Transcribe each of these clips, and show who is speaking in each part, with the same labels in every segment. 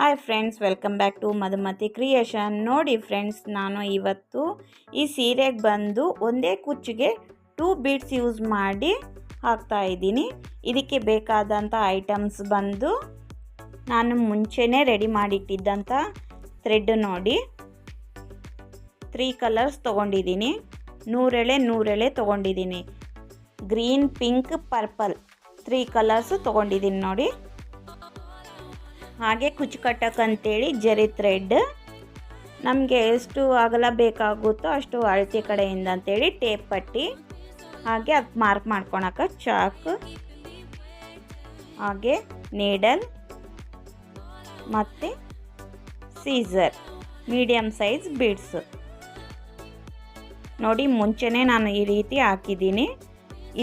Speaker 1: Hi friends, welcome back to Madhumati creation. ನೋಡಿ friends, ನಾನು ಇವತ್ತು ಈ ಸೀರೆಗೆ ಬಂದು ಒಂದೇ ಕುಚ್ಚಿಗೆ 2 ಬೀಡ್ಸ್ ಯೂಸ್ ಮಾಡಿ ಹಾಕ್ತಾ ಇದ್ದೀನಿ. ಇದಕ್ಕೆ ಬೇಕಾದಂಥ ಐಟಮ್ಸ್ ಬಂದು ನಾನು ಮುಂಚೆನೇ ರೆಡಿ ಮಾಡಿಟ್ಟಿದ್ದಂಥ ಥ್ರೆಡ್ ನೋಡಿ 3 ಕಲರ್ಸ್ ತೊಗೊಂಡಿದ್ದೀನಿ. 100 ಎಳೆ ತೊಗೊಂಡಿದ್ದೀನಿ. ಗ್ರೀನ್, ಪಿಂಕ್, ಪರ್ಪಲ್ 3 ಕಲರ್ಸ್ ತೊಗೊಂಡಿದ್ದೀನಿ ನೋಡಿ. ಹಾಗೆ ಕುಚ್ಚು ಕಟ್ಟಕ್ಕಂತೇಳಿ ಜರಿ ಥ್ರೆಡ್, ನಮಗೆ ಎಷ್ಟು ಅಗಲ ಬೇಕಾಗುತ್ತೋ ಅಷ್ಟು ಅಳತೆ ಕಡೆಯಿಂದ ಅಂತೇಳಿ ಟೇಪ್ ಪಟ್ಟಿ, ಹಾಗೆ ಅದು ಮಾರ್ಕ್ ಮಾಡ್ಕೊಳಕ್ಕೆ ಚಾಕ್, ಹಾಗೆ ನೀಡಲ್ ಮತ್ತು ಸೀಸರ್, ಮೀಡಿಯಮ್ ಸೈಜ್ ಬೀಡ್ಸು ನೋಡಿ. ಮುಂಚೆನೇ ನಾನು ಈ ರೀತಿ ಹಾಕಿದ್ದೀನಿ.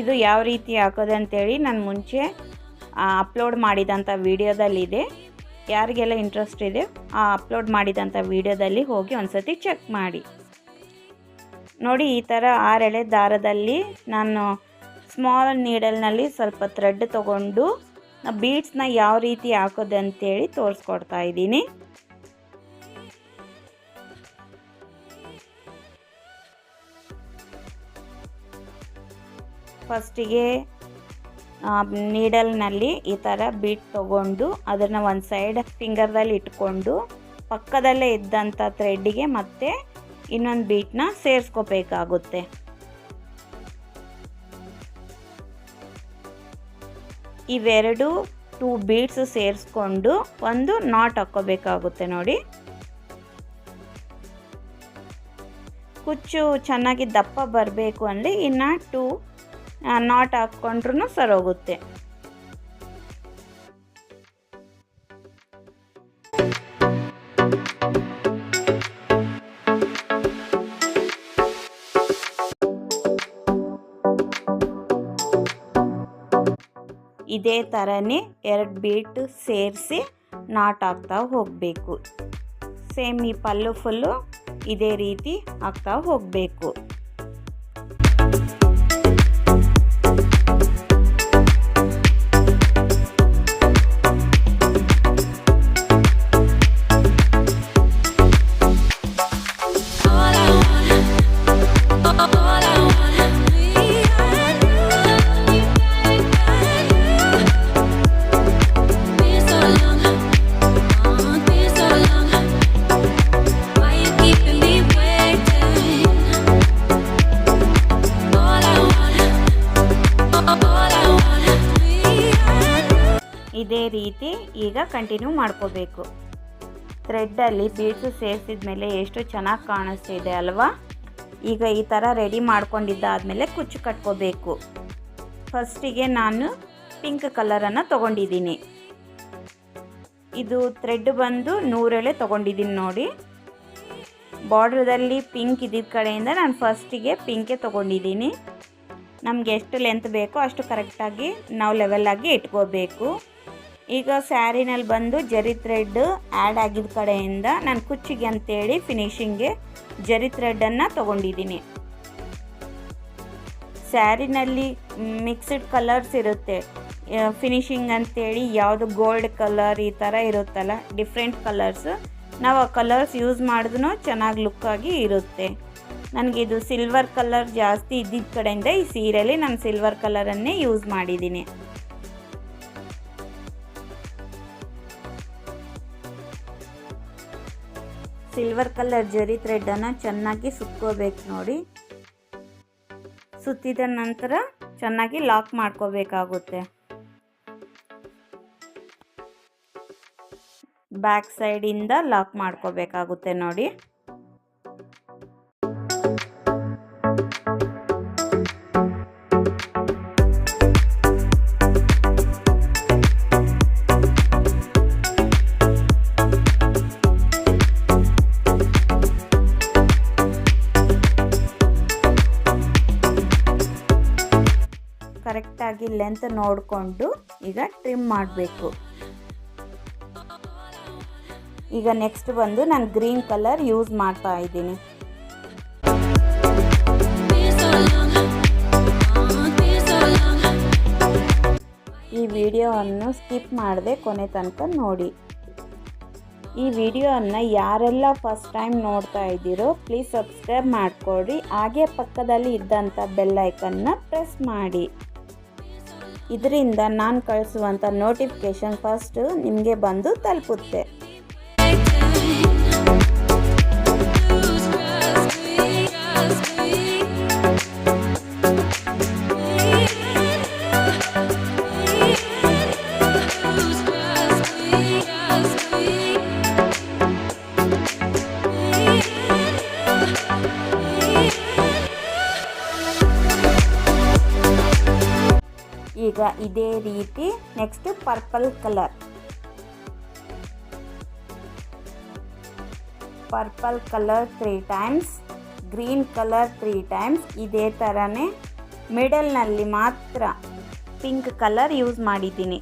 Speaker 1: ಇದು ಯಾವ ರೀತಿ ಹಾಕೋದು ಅಂತೇಳಿ ನಾನು ಮುಂಚೆ ಅಪ್ಲೋಡ್ ಮಾಡಿದಂಥ ವಿಡಿಯೋದಲ್ಲಿದೆ. ಯಾರಿಗೆಲ್ಲ ಇಂಟ್ರೆಸ್ಟ್ ಇದೆ ಆ ಅಪ್ಲೋಡ್ ಮಾಡಿದಂಥ ವಿಡಿಯೋದಲ್ಲಿ ಹೋಗಿ ಒಂದ್ಸತಿ ಚೆಕ್ ಮಾಡಿ ನೋಡಿ. ಈ ಥರ 6 ಎಳೆ ದಾರದಲ್ಲಿ ನಾನು ಸ್ಮಾಲ್ ನೀಡಲ್ನಲ್ಲಿ ಸ್ವಲ್ಪ ಥ್ರೆಡ್ ತೊಗೊಂಡು ಬೀಡ್ಸ್ನ ಯಾವ ರೀತಿ ಹಾಕೋದು ಅಂತೇಳಿ ತೋರಿಸ್ಕೊಡ್ತಾ ಇದ್ದೀನಿ. ಫಸ್ಟಿಗೆ ನೀಡಲ್ನಲ್ಲಿ ಈ ಥರ ಬೀಟ್ ತೊಗೊಂಡು ಅದನ್ನು ಒಂದು ಸೈಡ್ ಫಿಂಗರ್ದಲ್ಲಿ ಇಟ್ಕೊಂಡು ಪಕ್ಕದಲ್ಲೇ ಇದ್ದಂಥ ಥ್ರೆಡ್ಡಿಗೆ ಮತ್ತೆ ಇನ್ನೊಂದು ಬೀಟ್ನ ಸೇರಿಸ್ಕೋಬೇಕಾಗುತ್ತೆ. ಇವೆರಡು 2 ಬೀಡ್ಸ್ ಸೇರಿಸ್ಕೊಂಡು ಒಂದು ನಾಟ್ ಹಾಕ್ಕೋಬೇಕಾಗುತ್ತೆ ನೋಡಿ. ಕುಚ್ಚು ಚೆನ್ನಾಗಿ ದಪ್ಪ ಬರಬೇಕು ಅಂದರೆ ಇನ್ನು 2 ನಾಟ್ ಹಾಕ್ಕೊಂಡ್ರೂ ಸರೋಗುತ್ತೆ. ಇದೇ ಥರನೇ 2 ಬೀಟ್ ಸೇರಿಸಿ ನಾಟ್ ಹಾಕ್ತಾ ಹೋಗಬೇಕು. ಸೇಮ್ ಈ ಪಲ್ಲು ಫುಲ್ಲು ಇದೇ ರೀತಿ ಹಾಕ್ತಾ ಹೋಗಬೇಕು. ಇದೇ ರೀತಿ ಈಗ ಕಂಟಿನ್ಯೂ ಮಾಡ್ಕೋಬೇಕು. ಥ್ರೆಡ್ಡಲ್ಲಿ ಬೀಡ್ಸು ಸೇರಿಸಿದ ಮೇಲೆ ಎಷ್ಟು ಚೆನ್ನಾಗಿ ಕಾಣಿಸ್ತಿದೆ ಅಲ್ವಾ. ಈಗ ಈ ಥರ ರೆಡಿ ಮಾಡ್ಕೊಂಡಿದ್ದಾದಮೇಲೆ ಕುಚ್ಚು ಕಟ್ಕೋಬೇಕು. ಫಸ್ಟಿಗೆ ನಾನು ಪಿಂಕ್ ಕಲರನ್ನು ತೊಗೊಂಡಿದ್ದೀನಿ. ಇದು ಥ್ರೆಡ್ ಬಂದು 100 ಎಳೆ ತೊಗೊಂಡಿದ್ದೀನಿ ನೋಡಿ. ಬಾರ್ಡ್ರದಲ್ಲಿ ಪಿಂಕ್ ಇದ್ದಿದ್ದ ಕಡೆಯಿಂದ ನಾನು ಫಸ್ಟಿಗೆ ಪಿಂಕೇ ತೊಗೊಂಡಿದ್ದೀನಿ. ನಮಗೆ ಎಷ್ಟು ಲೆಂತ್ ಬೇಕೋ ಅಷ್ಟು ಕರೆಕ್ಟಾಗಿ ನಾವು ಲೆವೆಲಾಗಿ ಇಟ್ಕೋಬೇಕು. ಈಗ ಸ್ಯಾರಿನಲ್ಲಿ ಬಂದು ಜರಿ ಥ್ರೆಡ್ ಆ್ಯಡ್ ಆಗಿದ್ದ ಕಡೆಯಿಂದ ನಾನು ಕುಚ್ಚಿಗೆ ಅಂತೇಳಿ ಫಿನಿಶಿಂಗ್ಗೆ ಜರಿ ಥ್ರೆಡನ್ನು ತೊಗೊಂಡಿದ್ದೀನಿ. ಸ್ಯಾರಿನಲ್ಲಿ ಮಿಕ್ಸ್ಡ್ ಕಲರ್ಸ್ ಇರುತ್ತೆ ಫಿನಿಶಿಂಗ್ ಅಂತೇಳಿ, ಯಾವುದು ಗೋಲ್ಡ್ ಕಲರ್ ಈ ಥರ ಇರುತ್ತಲ್ಲ ಡಿಫ್ರೆಂಟ್ ಕಲರ್ಸ್, ನಾವು ಆ ಕಲರ್ಸ್ ಯೂಸ್ ಮಾಡಿದ್ರೂ ಚೆನ್ನಾಗಿ ಲುಕ್ಕಾಗಿ ಇರುತ್ತೆ. ನನಗಿದು ಸಿಲ್ವರ್ ಕಲರ್ ಜಾಸ್ತಿ ಇದ್ದಿದ್ದ ಕಡೆಯಿಂದ ಈ ಸೀರೆಯಲ್ಲಿ ನಾನು ಸಿಲ್ವರ್ ಕಲರನ್ನೇ ಯೂಸ್ ಮಾಡಿದ್ದೀನಿ. ಸಿಲ್ವರ್ ಕಲರ್ ಜರಿ ಥ್ರೆಡನ್ನು ಚೆನ್ನಾಗಿ ಸುತ್ಕೋಬೇಕು ನೋಡಿ. ಸುತ್ತಿದ ನಂತರ ಚೆನ್ನಾಗಿ ಲಾಕ್ ಮಾಡ್ಕೋಬೇಕಾಗುತ್ತೆ. ಬ್ಯಾಕ್ ಸೈಡಿಂದ ಲಾಕ್ ಮಾಡ್ಕೋಬೇಕಾಗುತ್ತೆ ನೋಡಿ. ಕರೆಕ್ಟಾಗಿ ಲೆಂತ್ ನೋಡಿಕೊಂಡು ಈಗ ಟ್ರಿಮ್ ಮಾಡಬೇಕು. ಈಗ ನೆಕ್ಸ್ಟ್ ಬಂದು ನಾನು ಗ್ರೀನ್ ಕಲರ್ ಯೂಸ್ ಮಾಡ್ತಾ ಇದ್ದೀನಿ. ಈ ವಿಡಿಯೋವನ್ನು ಸ್ಕಿಪ್ ಮಾಡದೆ ಕೊನೆ ತನಕ ನೋಡಿ. ಈ ವಿಡಿಯೋನ ಯಾರೆಲ್ಲ ಫಸ್ಟ್ ಟೈಮ್ ನೋಡ್ತಾ ಇದ್ದೀರೋ ಪ್ಲೀಸ್ ಸಬ್ಸ್ಕ್ರೈಬ್ ಮಾಡಿಕೊಡ್ರಿ. ಹಾಗೆ ಪಕ್ಕದಲ್ಲಿ ಇದ್ದಂಥ ಬೆಲ್ ಐಕನ್ನ ಪ್ರೆಸ್ ಮಾಡಿ. ಇದರಿಂದ ನಾನು ಕಳಿಸುವಂಥ ನೋಟಿಫಿಕೇಷನ್ ಫಸ್ಟ್ ನಿಮಗೆ ಬಂದು ತಲುಪುತ್ತೆ. ಈಗ ಇದೇ ರೀತಿ next purple colour 3 times, green colour 3 times. ಇದೇ ಥರನೇ ಮಿಡಲ್ನಲ್ಲಿ ಮಾತ್ರ ಪಿಂಕ್ ಕಲರ್ ಯೂಸ್ ಮಾಡಿದ್ದೀನಿ.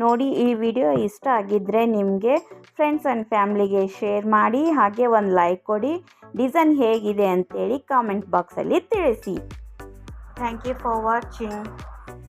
Speaker 1: ನೋಡಿ, ಈ ವಿಡಿಯೋ ಇಷ್ಟ ಆಗಿದ್ದರೆ ನಿಮಗೆ ಫ್ರೆಂಡ್ಸ್ ಆ್ಯಂಡ್ ಫ್ಯಾಮ್ಲಿಗೆ ಶೇರ್ ಮಾಡಿ. ಹಾಗೆ ಒಂದು ಲೈಕ್ ಕೊಡಿ. ಡಿಸೈನ್ ಹೇಗಿದೆ ಅಂತೇಳಿ ಕಾಮೆಂಟ್ ಬಾಕ್ಸಲ್ಲಿ ತಿಳಿಸಿ. Thank you for watching.